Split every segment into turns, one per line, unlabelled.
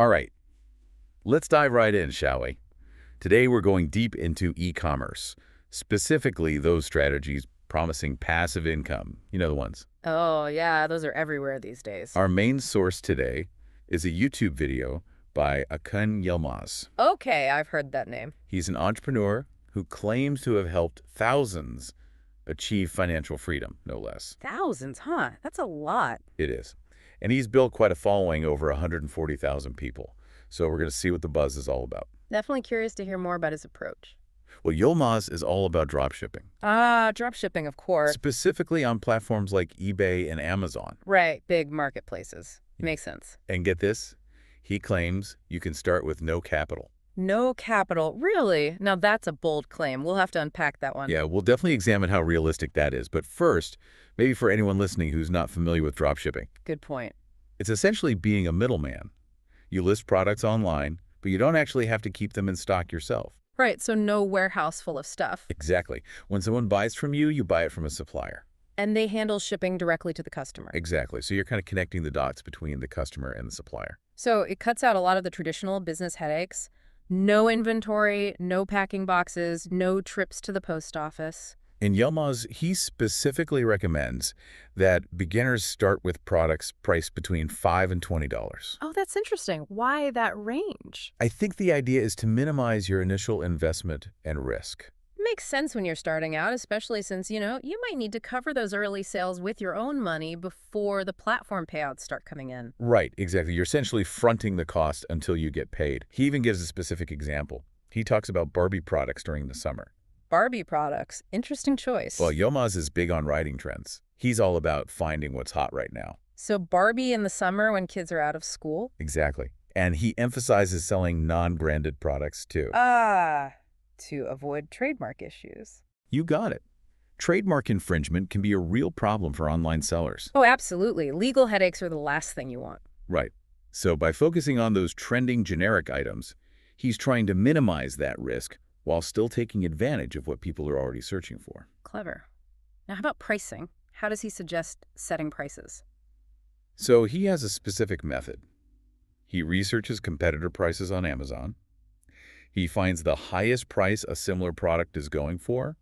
All right, let's dive right in, shall we? Today we're going deep into e-commerce, specifically those strategies promising passive income. You know the ones.
Oh, yeah, those are everywhere these days.
Our main source today is a YouTube video by Akun Yilmaz.
Okay, I've heard that name.
He's an entrepreneur who claims to have helped thousands achieve financial freedom, no less.
Thousands, huh? That's a lot.
It is. And he's built quite a following, over 140,000 people. So we're going to see what the buzz is all about.
Definitely curious to hear more about his approach.
Well, Yilmaz is all about dropshipping,
Ah, dropshipping, of course.
specifically on platforms like eBay and Amazon.
Right, big marketplaces. Makes sense.
And get this, he claims you can start with no capital.
No capital. Really? Now that's a bold claim. We'll have to unpack that one.
Yeah, we'll definitely examine how realistic that is. But first, maybe for anyone listening who's not familiar with dropshipping,
Good point.
it's essentially being a middleman. You list products online, but you don't actually have to keep them in stock yourself.
Right, so no warehouse full of stuff.
Exactly. When someone buys from you, you buy it from a supplier.
And they handle shipping directly to the customer.
Exactly. So you're kind of connecting the dots between the customer and the supplier.
So it cuts out a lot of the traditional business headaches. No inventory, no packing boxes, no trips to the post office.
In Yilmaz, he specifically recommends that beginners start with products priced between $5 and $20.
Oh, that's interesting. Why that range?
I think the idea is to minimize your initial investment and risk.
Makes sense when you're starting out, especially since, you might need to cover those early sales with your own money before the platform payouts start coming in.
Right, exactly. You're essentially fronting the cost until you get paid. He even gives a specific example. He talks about Barbie products during the summer.
Barbie products. Interesting choice.
Well, Yilmaz is big on writing trends. He's all about finding what's hot right now.
So Barbie in the summer when kids are out of school?
Exactly. And he emphasizes selling non-branded products too.
Ah, to avoid trademark issues.
You got it. Trademark infringement can be a real problem for online sellers.
Oh, absolutely. Legal headaches are the last thing you want.
Right. So by focusing on those trending generic items, he's trying to minimize that risk while still taking advantage of what people are already searching for.
Clever. Now, how about pricing? How does he suggest setting prices?
So he has a specific method. He researches competitor prices on Amazon. He finds the highest price a similar product is going for,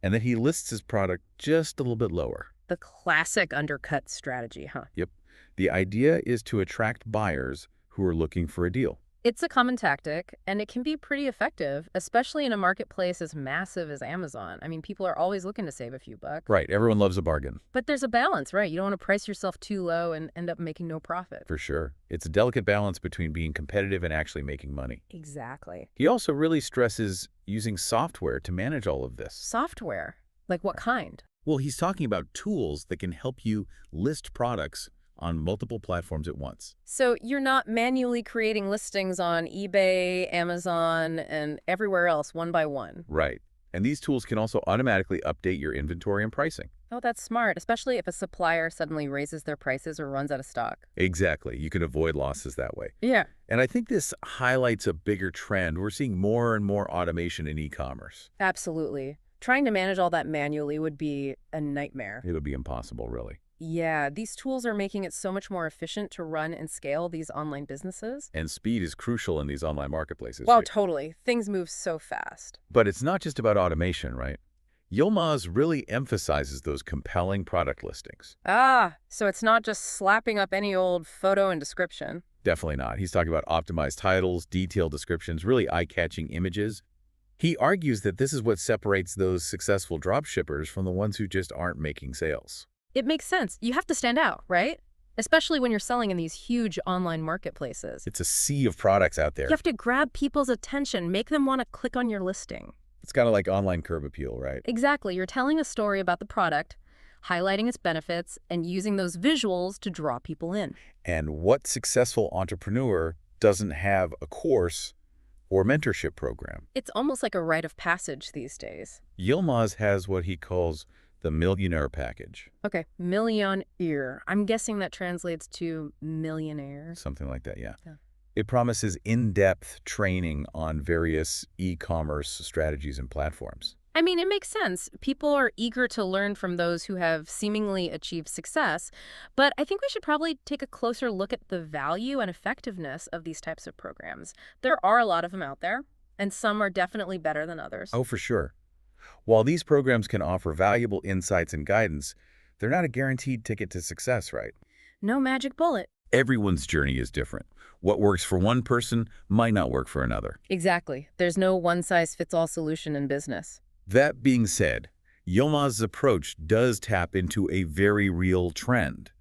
and then he lists his product just a little bit lower.
The classic undercut strategy, huh?
Yep. The idea is to attract buyers who are looking for a deal.
It's a common tactic, and it can be pretty effective, especially in a marketplace as massive as Amazon. I mean, people are always looking to save a few bucks.
Right. Everyone loves a bargain.
But there's a balance, right? You don't want to price yourself too low and end up making no profit.
For sure. It's a delicate balance between being competitive and actually making money.
Exactly.
He also really stresses using software to manage all of this.
Software? Like what kind?
Well, he's talking about tools that can help you list products on multiple platforms at once.
So you're not manually creating listings on eBay, Amazon, and everywhere else one by one.
Right. And these tools can also automatically update your inventory and pricing.
Oh, that's smart, especially if a supplier suddenly raises their prices or runs out of stock.
Exactly. You can avoid losses that way.
Yeah.
And I think this highlights a bigger trend. We're seeing more and more automation in e-commerce.
Absolutely. Trying to manage all that manually would be a nightmare.
It'll be impossible, really.
Yeah, these tools are making it so much more efficient to run and scale these online businesses.
And speed is crucial in these online marketplaces.
Well, totally. Things move so fast.
But it's not just about automation, right? Yilmaz really emphasizes those compelling product listings.
Ah, so it's not just slapping up any old photo and description.
Definitely not. He's talking about optimized titles, detailed descriptions, really eye-catching images. He argues that this is what separates those successful dropshippers from the ones who just aren't making sales.
It makes sense. You have to stand out, right? Especially when you're selling in these huge online marketplaces.
It's a sea of products out there.
You have to grab people's attention, make them want to click on your listing.
It's kind of like online curb appeal, right?
Exactly. You're telling a story about the product, highlighting its benefits, and using those visuals to draw people in.
And what successful entrepreneur doesn't have a course or mentorship program?
It's almost like a rite of passage these days.
Yilmaz has what he calls the millionaire package.
Okay, millionaire. I'm guessing that translates to millionaire.
Something like that, yeah.
Yeah.
It promises in-depth training on various e-commerce strategies and platforms.
I mean, it makes sense. People are eager to learn from those who have seemingly achieved success, but I think we should probably take a closer look at the value and effectiveness of these types of programs. There are a lot of them out there, and some are definitely better than others.
Oh, for sure. While these programs can offer valuable insights and guidance, they're not a guaranteed ticket to success, right?
No magic bullet.
Everyone's journey is different. What works for one person might not work for another.
Exactly. There's no one-size-fits-all solution in business.
That being said, Yilmaz's approach does tap into a very real trend,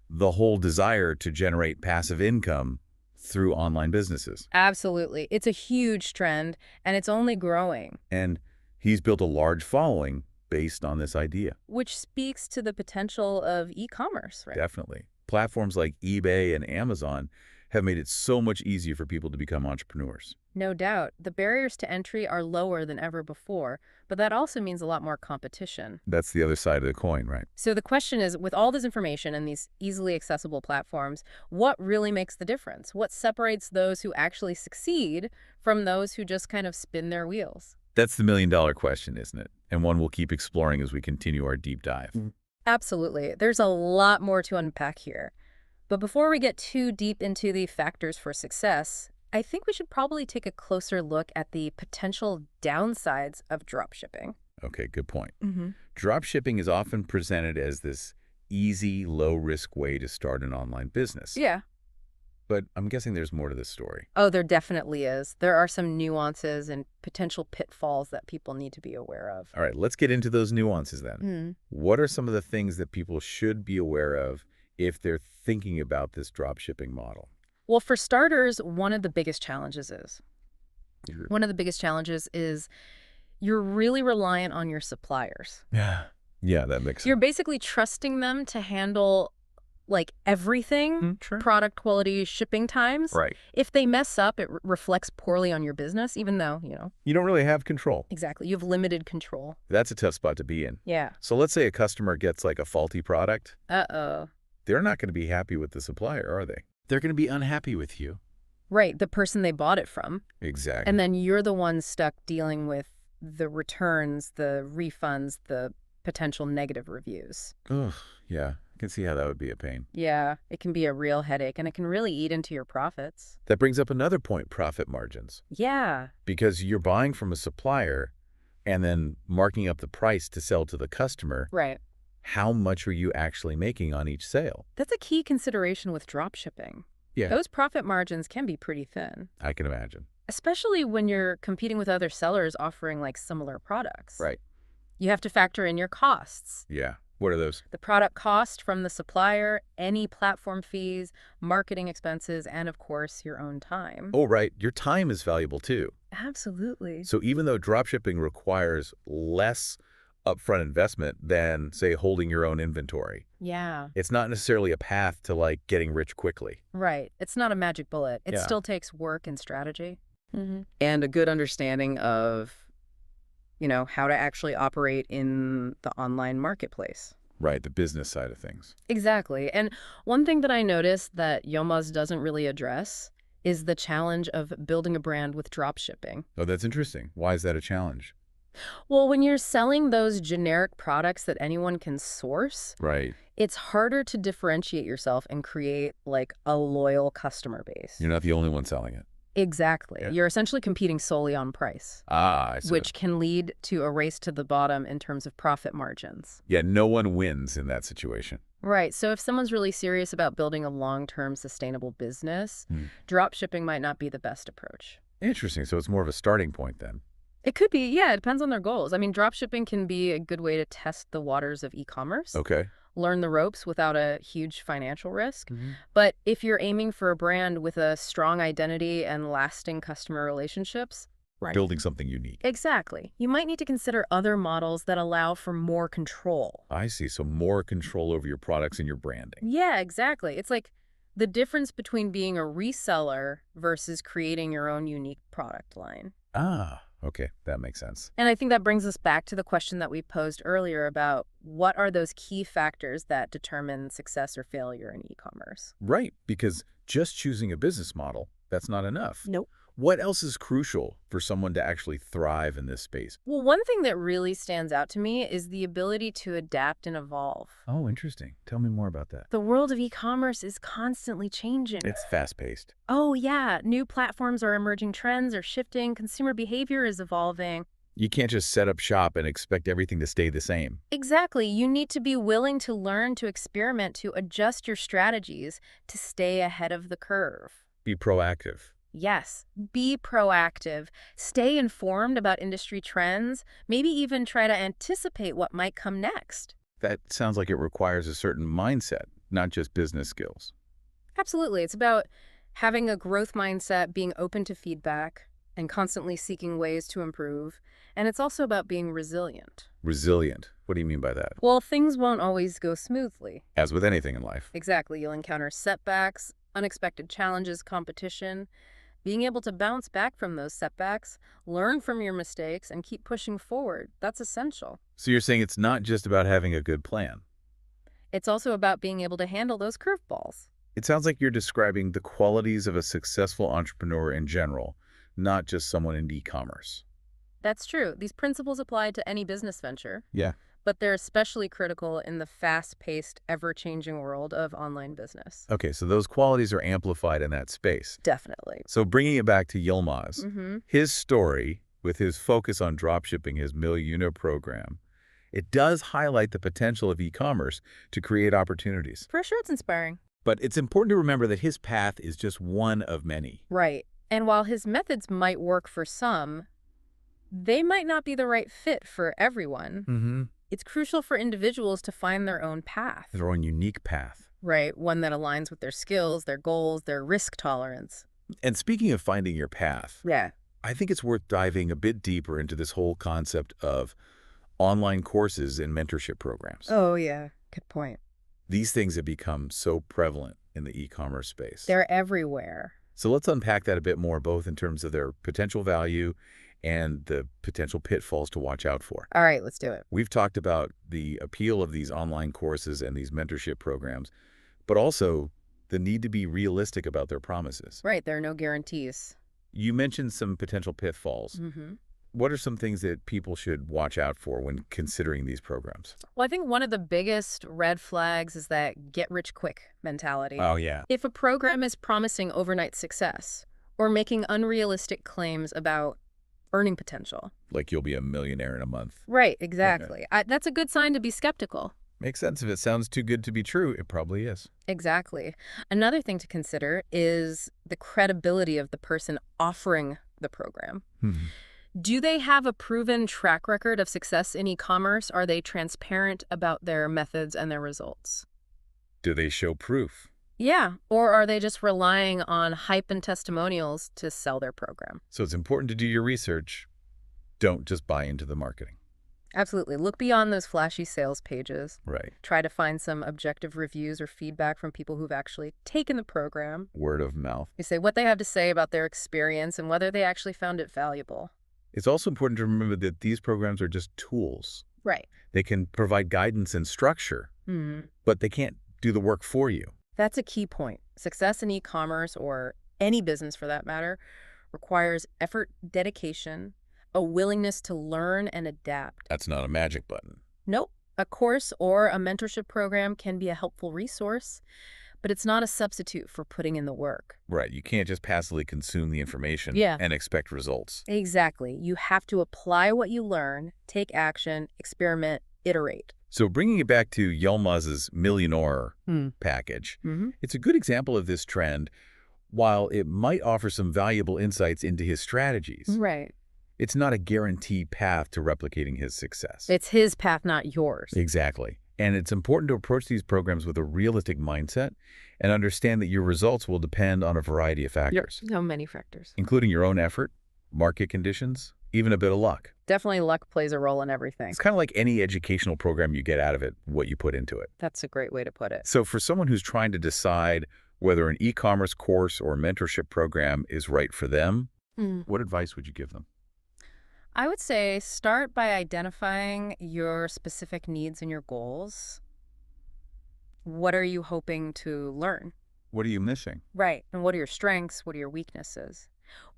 the whole desire to generate passive income through online businesses.
Absolutely. It's a huge trend, and it's only growing,
And he's built a large following based on this idea.
which speaks to the potential of e-commerce, right?
Definitely. Platforms like eBay and Amazon have made it so much easier for people to become entrepreneurs.
No doubt. The barriers to entry are lower than ever before, but that also means a lot more competition.
That's the other side of the coin, right?
So the question is, with all this information and these easily accessible platforms, what really makes the difference? What separates those who actually succeed from those who just kind of spin their wheels?
That's the million-dollar question, isn't it? And one we'll keep exploring as we continue our deep dive.
Absolutely. There's a lot more to unpack here. But before we get too deep into the factors for success, I think we should probably take a closer look at the potential downsides of dropshipping.
Okay, good point.
Mm-hmm.
Dropshipping is often presented as this easy, low-risk way to start an online business.
Yeah.
But I'm guessing there's more to this story.
Oh, there definitely is. There are some nuances and potential pitfalls that people need to be aware of.
All right, let's get into those nuances then.
Mm.
What are some of the things that people should be aware of if they're thinking about this dropshipping model?
Well, for starters, one of the biggest challenges is you're really reliant on your suppliers.
Yeah, that makes sense.
You're basically trusting them to handle like everything,
Sure.
product quality, shipping times.
Right.
If they mess up, it reflects poorly on your business, even though,
You don't really have control.
exactly, you have limited control.
That's a tough spot to be in.
Yeah.
So let's say a customer gets like a faulty product.
Uh-oh.
They're not going to be happy with the supplier, are they? They're going to be unhappy with you.
Right, the person they bought it from.
Exactly.
And then you're the one stuck dealing with the returns, the refunds, the potential negative reviews.
Ugh, yeah, I can see how that would be a pain.
Yeah, it can be a real headache, and it can really eat into your profits.
That brings up another point, profit margins.
Yeah.
Because you're buying from a supplier and then marking up the price to sell to the customer.
Right.
How much are you actually making on each sale?
That's a key consideration with dropshipping.
Yeah,
Those profit margins can be pretty thin,
I can imagine.
especially when you're competing with other sellers offering like similar products.
Right.
You have to factor in your costs.
Yeah. What are those?
The product cost from the supplier, any platform fees, marketing expenses, and of course, your own time.
Oh, right. Your time is valuable too.
Absolutely.
So even though dropshipping requires less upfront investment than, say, holding your own inventory,
Yeah,
it's not necessarily a path to like getting rich quickly.
right. It's not a magic bullet. It
Yeah.
still takes work and strategy.
And a good understanding of, how to actually operate in the online marketplace.
Right, the business side of things.
Exactly. And one thing that I noticed that Yomaz doesn't really address is the challenge of building a brand with dropshipping.
Oh, that's interesting. Why is that a challenge?
Well, when you're selling those generic products that anyone can source,
Right.
it's harder to differentiate yourself and create like a loyal customer base.
You're not the only one selling it.
Exactly.
Yeah.
You're essentially competing solely on price,
I see.
which can lead to a race to the bottom in terms of profit margins.
Yeah, no one wins in that situation.
Right. So if someone's really serious about building a long-term sustainable business, dropshipping might not be the best approach.
Interesting. So it's more of a starting point then.
It could be, yeah, it depends on their goals. I mean, dropshipping can be a good way to test the waters of e-commerce,
Okay.
learn the ropes without a huge financial risk. But if you're aiming for a brand with a strong identity and lasting customer relationships,
Building something unique.
exactly, you might need to consider other models that allow for more control.
I see. So more control over your products and your branding.
Yeah, exactly. It's like the difference between being a reseller versus creating your own unique product line.
Ah, okay. That makes sense.
And I think that brings us back to the question that we posed earlier about what are those key factors that determine success or failure in e-commerce?
Right. Because just choosing a business model, that's not enough.
Nope.
What else is crucial for someone to actually thrive in this space?
Well, one thing that really stands out to me is the ability to adapt and evolve.
Oh, interesting. Tell me more about that.
The world of e-commerce is constantly changing.
It's fast-paced.
Oh, yeah. New platforms are emerging, trends are shifting, consumer behavior is evolving.
You can't just set up shop and expect everything to stay the same.
Exactly. You need to be willing to learn, to experiment, to adjust your strategies to stay ahead of the curve.
Be proactive.
Yes, be proactive. Stay informed about industry trends, maybe even try to anticipate what might come next.
That sounds like it requires a certain mindset, not just business skills.
Absolutely. It's about having a growth mindset, being open to feedback, and constantly seeking ways to improve. And it's also about being resilient.
Resilient. What do you mean by that?
Well, things won't always go smoothly.
As with anything in life.
Exactly. You'll encounter setbacks, unexpected challenges, competition. Being able to bounce back from those setbacks, learn from your mistakes, and keep pushing forward, that's essential.
So you're saying it's not just about having a good plan.
It's also about being able to handle those curveballs.
It sounds like you're describing the qualities of a successful entrepreneur in general, not just someone in e-commerce.
That's true. These principles apply to any business venture,
Yeah.
but they're especially critical in the fast-paced, ever-changing world of online business.
Okay, so those qualities are amplified in that space.
Definitely.
So bringing it back to Yilmaz,
Mm-hmm.
his story, with his focus on dropshipping, his Millionaire program, it does highlight the potential of e-commerce to create opportunities.
For sure, it's inspiring.
But it's important to remember that his path is just one of many.
Right. And while his methods might work for some, they might not be the right fit for everyone.
Mm-hmm.
It's crucial for individuals to find their own path.
Their own unique path.
Right, one that aligns with their skills, their goals, their risk tolerance.
And speaking of finding your path,
Yeah.
I think it's worth diving a bit deeper into this whole concept of online courses and mentorship programs.
Oh, yeah. Good point.
These things have become so prevalent in the e-commerce space.
They're everywhere.
So let's unpack that a bit more, both in terms of their potential value and the potential pitfalls to watch out for.
All right, let's do it.
We've talked about the appeal of these online courses and these mentorship programs, but also the need to be realistic about their promises.
Right, there are no guarantees.
You mentioned some potential pitfalls.
Mm-hmm.
What are some things that people should watch out for when considering these programs?
Well, I think one of the biggest red flags is that get-rich-quick mentality.
Oh, yeah.
If a program is promising overnight success or making unrealistic claims about earning potential.
Like you'll be a millionaire in a month.
Right, exactly. That's a good sign to be skeptical.
Makes sense. If it sounds too good to be true, it probably is.
Exactly. Another thing to consider is the credibility of the person offering the program. Do they have a proven track record of success in e-commerce? Are they transparent about their methods and their results?
Do they show proof?
Yeah, or are they just relying on hype and testimonials to sell their program?
So it's important to do your research. Don't just buy into the marketing.
Absolutely. Look beyond those flashy sales pages.
Right.
Try to find some objective reviews or feedback from people who've actually taken the program.
Word of mouth.
You say what they have to say about their experience and whether they actually found it valuable.
It's also important to remember that these programs are just tools.
Right.
They can provide guidance and structure,
Mm-hmm.
but they can't do the work for you.
That's a key point. Success in e-commerce, or any business for that matter, requires effort, dedication, a willingness to learn and adapt.
That's not a magic button.
Nope. A course or a mentorship program can be a helpful resource, but it's not a substitute for putting in the work.
Right. You can't just passively consume the information
Yeah.
and expect results.
Exactly. You have to apply what you learn, take action, experiment, iterate.
So bringing it back to Yilmaz's Millionaire package,
Mm-hmm.
it's a good example of this trend. While it might offer some valuable insights into his strategies,
Right.
it's not a guaranteed path to replicating his success.
It's his path, not yours.
Exactly. And it's important to approach these programs with a realistic mindset and understand that your results will depend on a variety of factors,
So many factors.
including your own effort, market conditions, even a bit of luck.
Definitely luck plays a role in everything.
It's kind of like any educational program you get out of it, what you put into it.
That's a great way to put it.
So for someone who's trying to decide whether an e-commerce course or mentorship program is right for them, what advice would you give them?
I would say start by identifying your specific needs and your goals. What are you hoping to learn?
What are you missing?
Right. And what are your strengths? What are your weaknesses?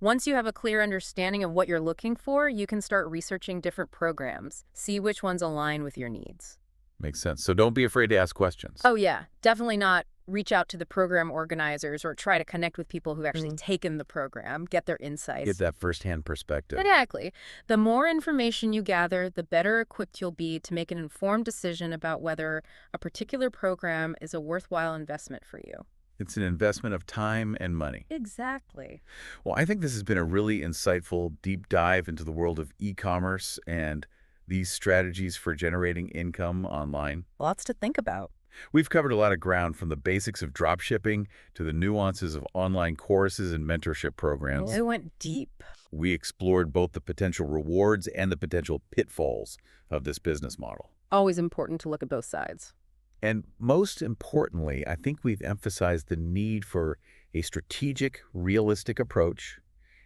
Once you have a clear understanding of what you're looking for, you can start researching different programs, see which ones align with your needs.
Makes sense. So don't be afraid to ask questions.
Oh, yeah, definitely not reach out to the program organizers or try to connect with people who've actually taken the program, get their
Get
insights.
that firsthand perspective.
Exactly. The more information you gather, the better equipped you'll be to make an informed decision about whether a particular program is a worthwhile investment for you.
It's an investment of time and money.
Exactly.
Well, I think this has been a really insightful deep dive into the world of e-commerce and these strategies for generating income online.
Lots to think about.
We've covered a lot of ground, from the basics of dropshipping to the nuances of online courses and mentorship programs.
It went deep.
We explored both the potential rewards and the potential pitfalls of this business model.
Always important to look at both sides.
And most importantly, I think we've emphasized the need for a strategic, realistic approach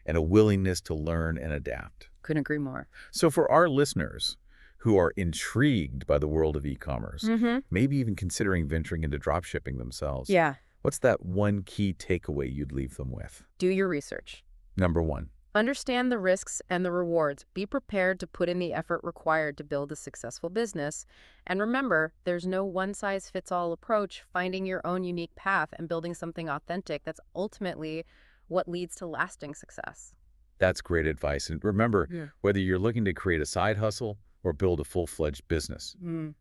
and a willingness to learn and adapt.
Couldn't agree more.
So for our listeners who are intrigued by the world of e-commerce, maybe even considering venturing into dropshipping themselves,
Yeah.
what's that one key takeaway you'd leave them with?
Do your research.
Number one.
Understand the risks and the rewards. Be prepared to put in the effort required to build a successful business. And remember, there's no one-size-fits-all approach. Finding your own unique path and building something authentic, that's ultimately what leads to lasting success.
That's great advice. And remember, whether you're looking to create a side hustle or build a full-fledged business,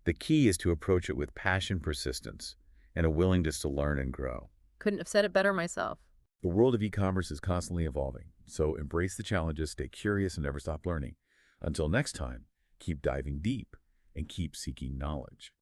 the key is to approach it with passion, persistence, and a willingness to learn and grow.
Couldn't have said it better myself.
The world of e-commerce is constantly evolving, so embrace the challenges, stay curious, and never stop learning. Until next time, keep diving deep and keep seeking knowledge.